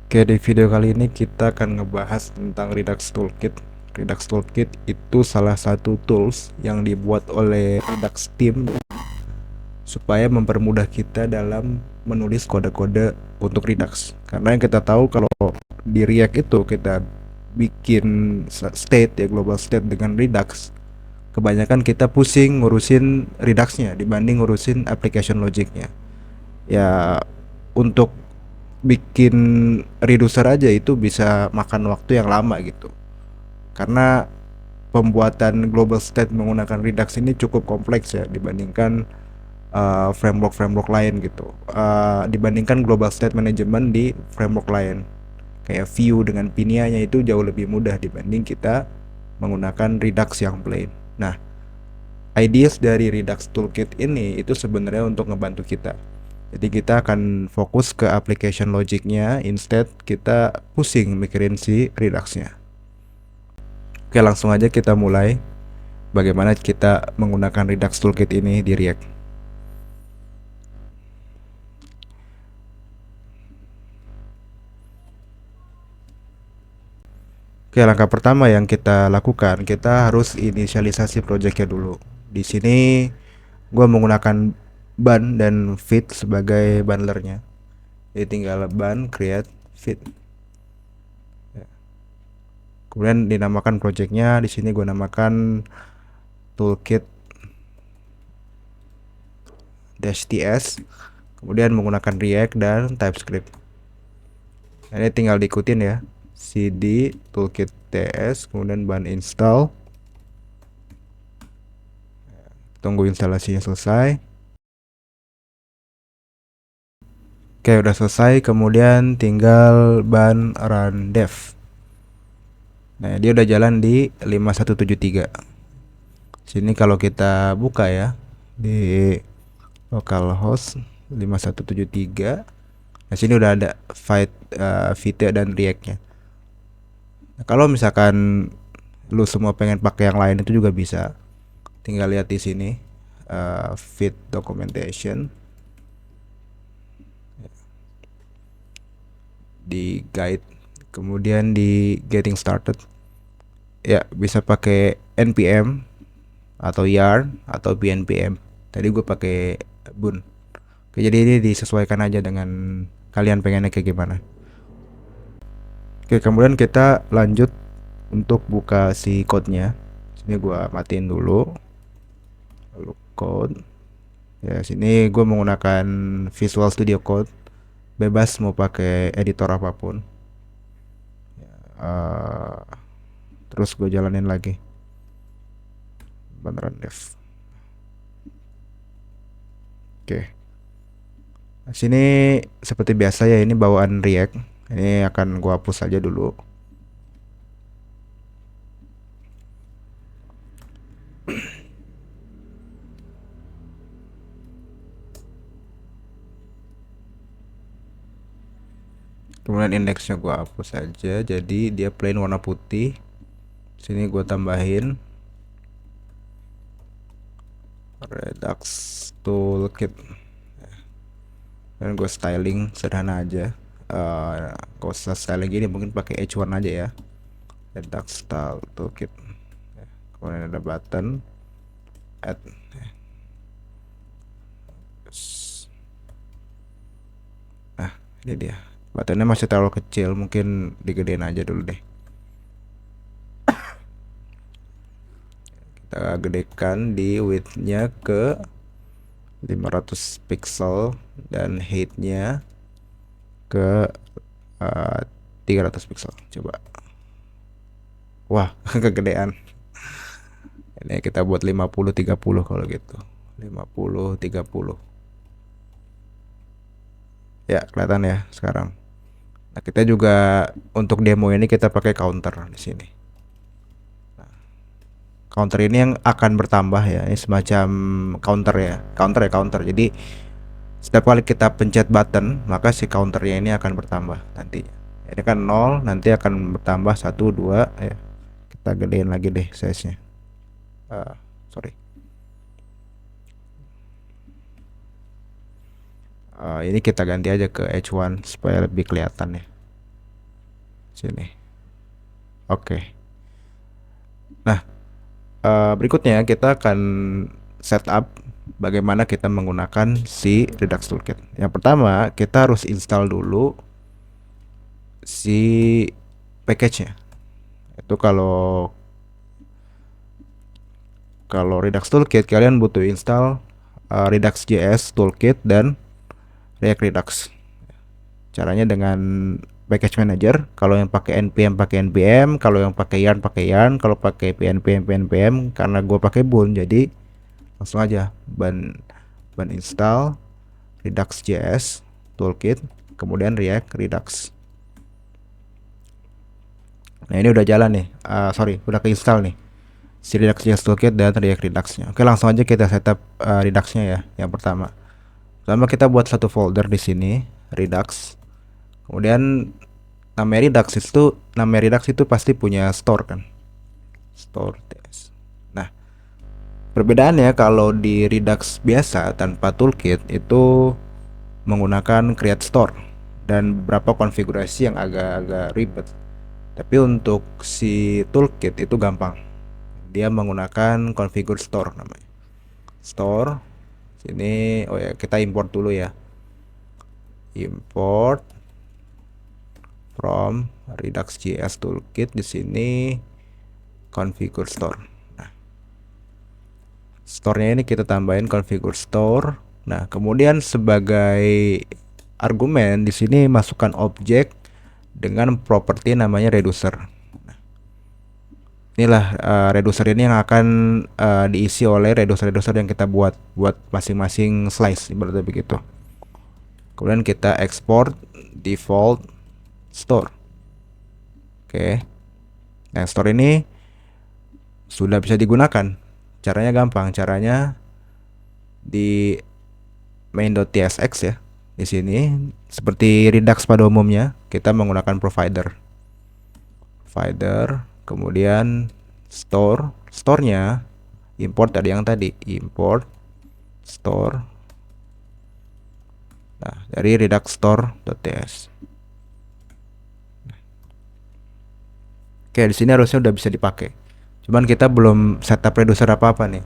Oke, di video kali ini kita akan ngebahas tentang Redux Toolkit. Redux Toolkit itu salah satu tools yang dibuat oleh Redux Team supaya mempermudah kita dalam menulis kode-kode untuk Redux. Karena yang kita tahu kalau di React itu kita bikin state ya, global state dengan Redux, kebanyakan kita pusing ngurusin Redux-nya dibanding ngurusin application logic-nya. Ya, untuk bikin reducer aja itu bisa makan waktu yang lama gitu. Karena pembuatan global state menggunakan Redux ini cukup kompleks ya dibandingkan framework-framework lain gitu. Dibandingkan global state management di framework lain. Kayak Vue dengan Pinia-nya itu jauh lebih mudah dibanding kita menggunakan Redux yang plain. Nah, ideas dari Redux Toolkit ini itu sebenarnya untuk ngebantu kita. Jadi kita akan fokus ke application logicnya, instead kita pusing mikirin si Redux-nya. Oke, langsung aja kita mulai bagaimana kita menggunakan Redux Toolkit ini di React. Oke, langkah pertama yang kita lakukan, kita harus inisialisasi projectnya dulu. Di sini gue menggunakan ban dan fit sebagai bundlernya. Jadi tinggal ban, create, fit. Kemudian dinamakan projectnya. Di sini gue namakan toolkit -ts. Kemudian menggunakan React dan TypeScript. Nah, ini tinggal diikutin ya. cd toolkit ts, kemudian ban install. Tunggu instalasinya selesai. Oke, udah selesai. Kemudian tinggal ban run dev. Nah, dia udah jalan di 5173. Sini kalau kita buka ya di localhost 5173. Nah, sini udah ada Vite dan React-nya. Nah, kalau misalkan lu semua pengen pakai yang lain itu juga bisa. Tinggal lihat di sini fit documentation di guide, kemudian di getting started. Ya, bisa pakai npm atau yarn atau bnpm. Tadi gue pakai bun. Oke, jadi ini disesuaikan aja dengan kalian pengennya kayak gimana. Oke, kemudian kita lanjut untuk buka si code-nya. Sini gua matiin dulu. Lalu code. Ya, sini gue menggunakan Visual Studio Code. Bebas mau pakai editor apapun. Uh, terus gue jalanin lagi. Beneran dev. Oke. Nah, sini seperti biasa ya, ini bawaan React. Ini akan gua hapus aja dulu. Kemudian indeksnya gua hapus aja, jadi dia plain warna putih. Sini gua tambahin Redux Toolkit dan gue styling sederhana aja. Gak usah styling gini, mungkin pakai H1 aja ya. Redux Style Toolkit. Kemudian ada button add. Nah, ini dia. Buttonnya masih terlalu kecil, mungkin digedein aja dulu deh. Kita gedekan di width-nya ke 500 pixel dan height-nya ke 300 pixel. Coba. Wah, kegedean. Ini kita buat 50-30 kalau gitu. 50-30. Ya, kelihatan ya sekarang. Nah, kita juga untuk demo ini kita pakai counter di sini. Counter ini yang akan bertambah ya. Ini semacam counter ya. Counter ya, counter. Jadi setiap kali kita pencet button, maka si counternya ini akan bertambah nantinya. Ini kan 0, nanti akan bertambah 1, 2 ya. Kita gedein lagi deh size-nya. Sorry. Ini kita ganti aja ke H1 supaya lebih kelihatan ya. Sini. Oke. Nah, berikutnya kita akan setup bagaimana kita menggunakan si Redux Toolkit. Yang pertama, kita harus install dulu si package-nya. Itu kalau Redux Toolkit kalian butuh install Redux.js Toolkit dan React Redux. Caranya dengan package manager. Kalau yang pakai npm, kalau yang pakai yarn, kalau pakai npm. Karena gue pakai Boon, jadi langsung aja ban install Redux.js Toolkit, kemudian React Redux. Nah ini udah jalan nih, udah keinstall nih si Redux.js Toolkit dan React Redux-nya. Oke, langsung aja kita setup Redux-nya ya. Yang pertama kita buat satu folder di sini, Redux. Kemudian nama Redux itu pasti punya store kan, store ts. Nah, perbedaannya kalau di Redux biasa tanpa toolkit itu menggunakan create store dan beberapa konfigurasi yang agak-agak ribet. Tapi untuk si toolkit itu gampang. Dia menggunakan configure store namanya. Store sini, oh ya, kita import dulu ya. Import from Redux.js Toolkit, di sini configure store. Nah, store-nya ini kita tambahin configure store. Nah, kemudian sebagai argumen di sini masukkan objek dengan properti namanya reducer. Nah, inilah reducer ini yang akan diisi oleh reducer yang kita buat masing-masing slice, ibaratnya begitu. Kemudian kita export default store. Oke. Nah, store ini sudah bisa digunakan. Caranya gampang. Caranya di main.tsx ya. Di sini seperti Redux pada umumnya, kita menggunakan provider, kemudian store-nya import dari yang tadi, import store. Nah, dari Redux store.ts. Oke, di sini harusnya udah bisa dipakai. Cuman kita belum setup reducer apa-apa nih.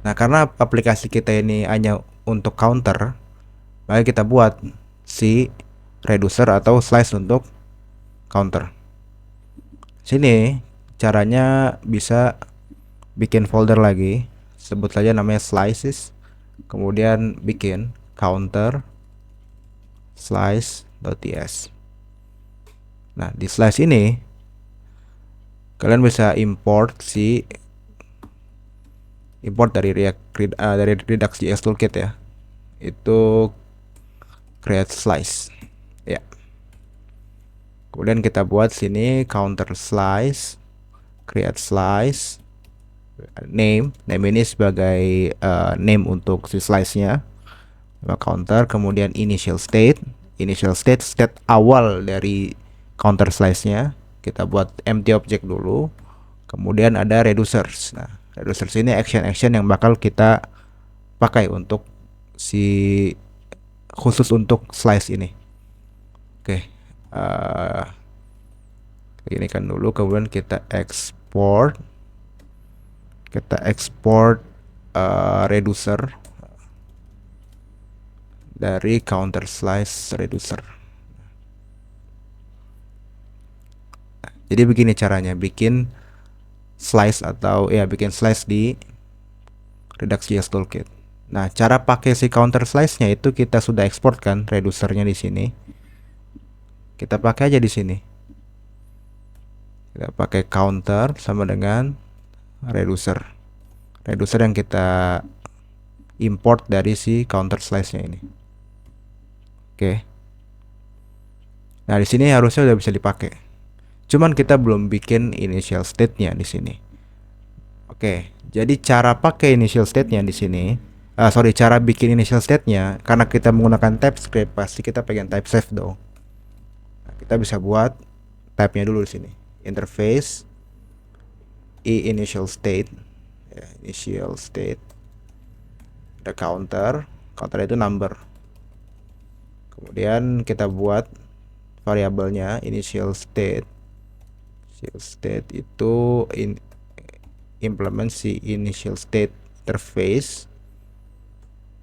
Nah, karena aplikasi kita ini hanya untuk counter, maka kita buat si reducer atau slice untuk counter. Sini caranya bisa bikin folder lagi, sebut saja namanya slices, kemudian bikin counter slice.ts. Nah, di slice ini kalian bisa import dari dari Redux.js Toolkit ya. Itu create slice. Ya. Kemudian kita buat sini counter slice, create slice, name ini sebagai name untuk si slice-nya. Counter, kemudian initial state awal dari counter slice-nya. Kita buat empty object dulu. Kemudian ada reducers. Nah, reducers ini action yang bakal kita pakai untuk khusus untuk slice ini. Oke, ini kan dulu, kemudian kita export reducer dari counter slice reducer. Jadi begini caranya bikin slice di Redux.js Toolkit. Nah, cara pakai si counter slice-nya itu kita sudah export kan reducernya di sini. Kita pakai aja di sini. Kita pakai counter sama dengan reducer. Reducer yang kita import dari si counter slice-nya ini. Oke. Nah, di sini harusnya udah bisa dipakai. Cuman kita belum bikin initial state-nya di sini. Oke, jadi cara pakai initial state-nya di sini, cara bikin initial state-nya, karena kita menggunakan TypeScript, pasti kita pengen type safe dong. Nah, kita bisa buat type-nya dulu di sini. Interface initial state, ya, initial state, ada counter itu number. Kemudian kita buat variabelnya initial state Initial state itu implement si initial state interface.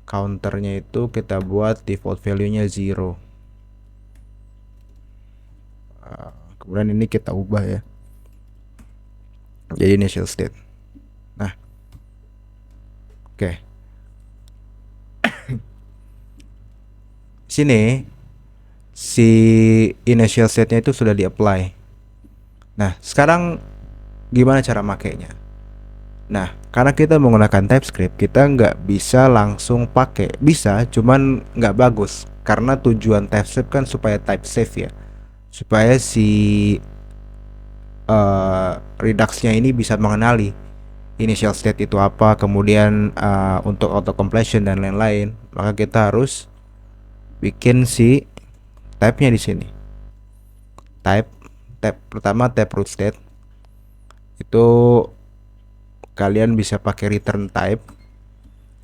Counternya itu kita buat default value-nya 0. Kemudian ini kita ubah ya, jadi initial state. Nah, oke. Sini si initial state-nya itu sudah di-apply. Nah, sekarang gimana cara makainya? Nah, karena kita menggunakan TypeScript, kita nggak bisa langsung pakai. Bisa, cuman nggak bagus. Karena tujuan TypeScript kan supaya type safe ya, supaya si Redux-nya ini bisa mengenali initial state itu apa, kemudian untuk auto completion dan lain-lain. Maka kita harus bikin si type-nya di sini. Type pertama, type root state itu kalian bisa pakai return type,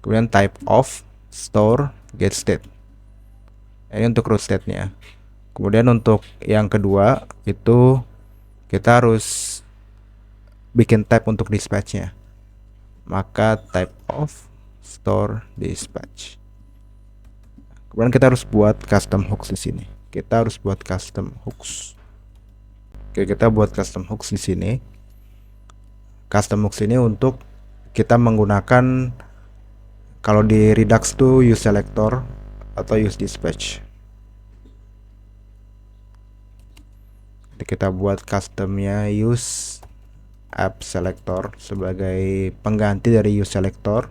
kemudian type of store get state. Ini untuk root state-nya. Kemudian untuk yang kedua itu kita harus bikin type untuk dispatch-nya. Maka type of store dispatch. Kemudian kita harus buat custom hooks di sini. Kita harus buat custom hooks. Oke, kita buat custom hooks di sini. Custom hooks ini untuk kita menggunakan, kalau di Redux tuh use selector atau use dispatch. Jadi kita buat customnya use app selector sebagai pengganti dari use selector.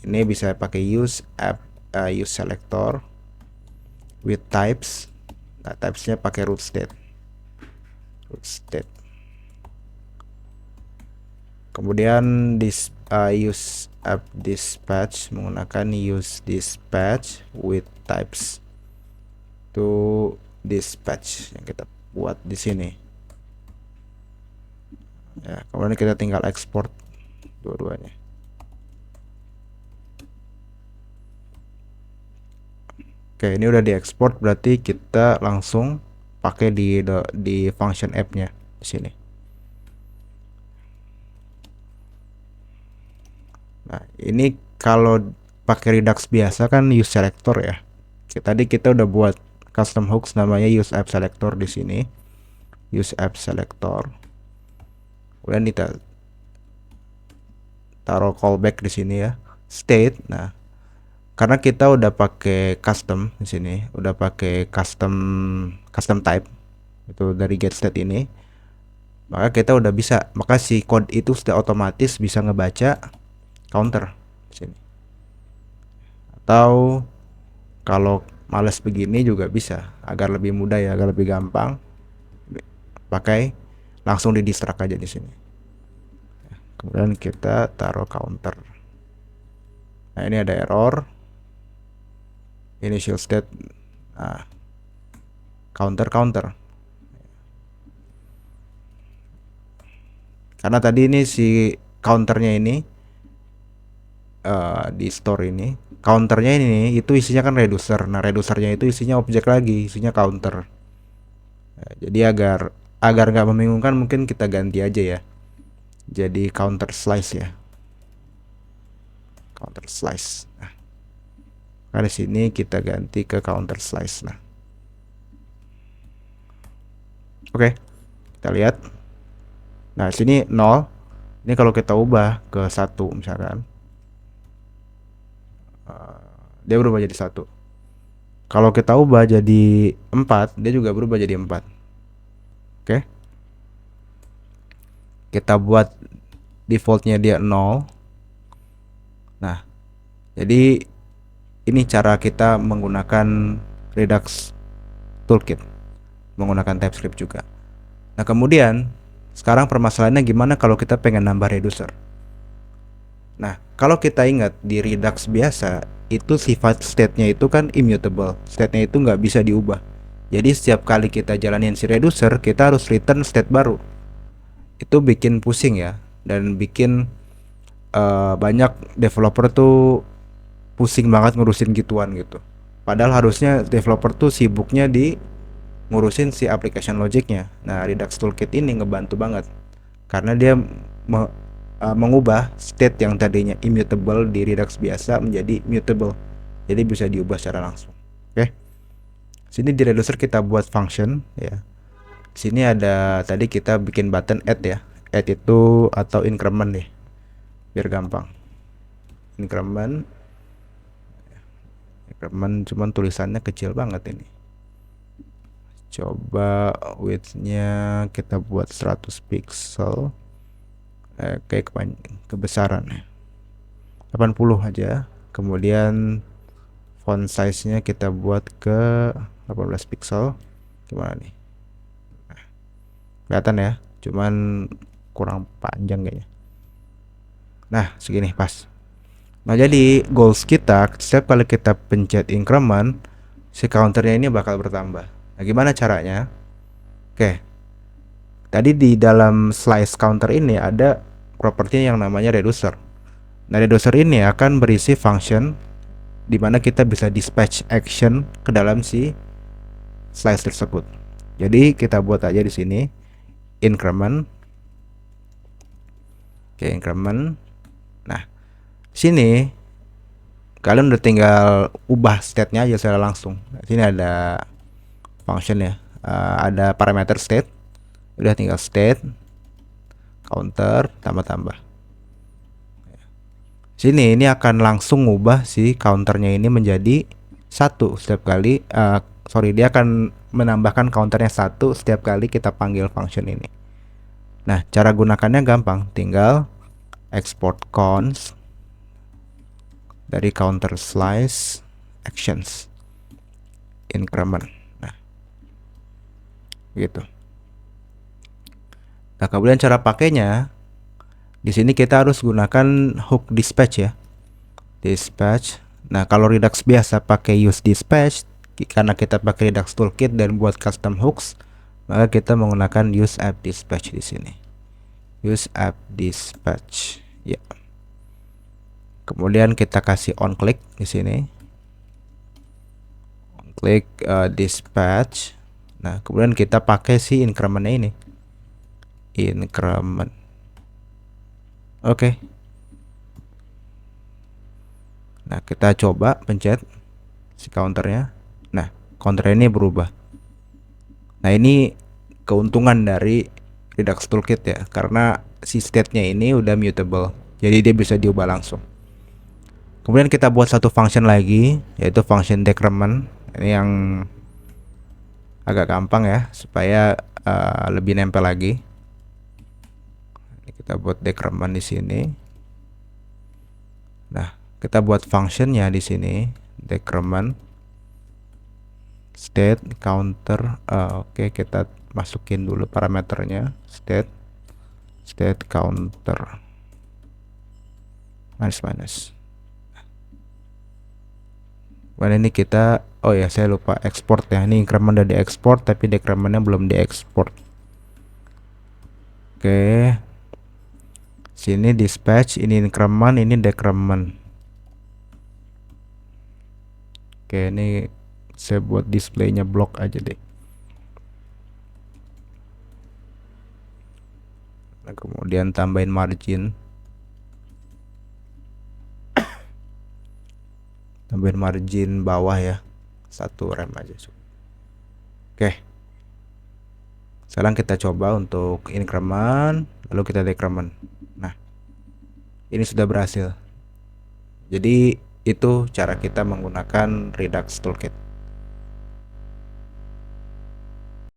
Ini bisa pakai use app use selector with types. Nah, typesnya pakai root state. Kemudian use app dispatch menggunakan use dispatch with types to dispatch yang kita buat di sini. Ya, kemudian kita tinggal export dua-duanya. Oke, ini udah diekspor, berarti kita langsung pakai di function app-nya di sini. Nah, ini kalau pakai Redux biasa kan use selector ya. Tadi kita udah buat custom hooks namanya use app selector di sini. Use app selector. Kemudian kita taruh callback di sini ya. State. Nah, karena kita udah pakai custom di sini, udah pakai custom type itu dari getState ini, maka kita udah bisa, maka si code itu sudah otomatis bisa ngebaca counter di sini. Atau kalau males begini juga bisa, agar lebih mudah ya, agar lebih gampang, pakai langsung di distract aja di sini. Kemudian kita taruh counter. Nah, ini ada error initial state. Nah, counter karena tadi ini si counternya ini di store ini, counternya ini itu isinya kan reducer. Nah, reducernya itu isinya objek lagi, isinya counter. Nah, jadi agar nggak membingungkan, mungkin kita ganti aja ya, jadi counter slice ya, counter slice. Nah, di sini kita ganti ke counter slice. Nah, oke, kita lihat. Nah, sini 0. Ini kalau kita ubah ke 1 misalkan, dia berubah jadi 1. Kalau kita ubah jadi 4, dia juga berubah jadi 4. Oke. Kita buat defaultnya dia 0. Nah, jadi ini cara kita menggunakan Redux Toolkit, menggunakan TypeScript juga. Nah, kemudian sekarang permasalahannya gimana kalau kita pengen nambah reducer. Nah, kalau kita ingat di Redux biasa itu sifat state-nya itu kan immutable, state-nya itu nggak bisa diubah. Jadi setiap kali kita jalanin si reducer, kita harus return state baru. Itu bikin pusing ya, dan bikin banyak developer tuh pusing banget ngurusin gituan gitu. Padahal harusnya developer tuh sibuknya di ngurusin si application logicnya. Nah, Redux Toolkit ini ngebantu banget karena dia mengubah state yang tadinya immutable di Redux biasa menjadi mutable. Jadi bisa diubah secara langsung. Oke. Sini di reducer kita buat function ya. Sini ada tadi kita bikin button add ya. Add itu atau increment nih. Biar gampang. Increment cuman tulisannya kecil banget ini. Coba width-nya kita buat 100 pixel. Kayak kebesaran 80 aja. Kemudian font size-nya kita buat ke 18 pixel. Gimana nih? Nah, kelihatan ya, cuman kurang panjang kayaknya. Nah, segini pas. Nah, jadi goals kita setiap kali kita pencet increment, si counternya ini bakal bertambah. Nah, gimana caranya? Oke. Tadi di dalam slice counter ini ada properti yang namanya reducer. Nah, reducer ini akan berisi function di mana kita bisa dispatch action ke dalam si slice tersebut. Jadi kita buat aja di sini increment. Oke, increment. Nah, sini kalian udah tinggal ubah state-nya aja secara langsung. Sini ada function ya, ada parameter state. Udah tinggal state counter tambah-tambah. Sini ini akan langsung ngubah si counternya ini menjadi 1 setiap kali. Dia akan menambahkan counternya 1 setiap kali kita panggil function ini. Nah, cara gunakannya gampang, tinggal export const dari counter slice actions increment. Nah, gitu. Nah, kemudian cara pakainya di sini kita harus gunakan hook dispatch ya. Dispatch. Nah, kalau Redux biasa pakai use dispatch, karena kita pakai Redux Toolkit dan buat custom hooks, maka kita menggunakan use app dispatch di sini. Use app dispatch. Ya. Kemudian kita kasih on click di sini. On click dispatch. Nah, kemudian kita pakai si incrementnya ini. Increment. Oke. Nah, kita coba pencet si counternya. Nah, counter ini berubah. Nah, ini keuntungan dari Redux Toolkit ya, karena si state-nya ini udah mutable. Jadi dia bisa diubah langsung. Kemudian kita buat satu function lagi, yaitu function decrement. Ini yang agak gampang ya, supaya lebih nempel lagi. Kita buat decrement di sini. Nah, kita buat functionnya di sini, decrement state counter. Oke, kita masukin dulu parameternya, state counter minus. Nah, ini kita, oh ya saya lupa export ya, ini increment udah diekspor tapi decrementnya belum diekspor. Oke, sini dispatch, ini increment, ini decrement. Oke, ini saya buat displaynya block aja deh. Nah, kemudian tambahin margin. Tambahin margin bawah ya, 1 rem aja. Oke. Sekarang kita coba untuk increment, lalu kita decrement. Nah, ini sudah berhasil. Jadi itu cara kita menggunakan Redux Toolkit.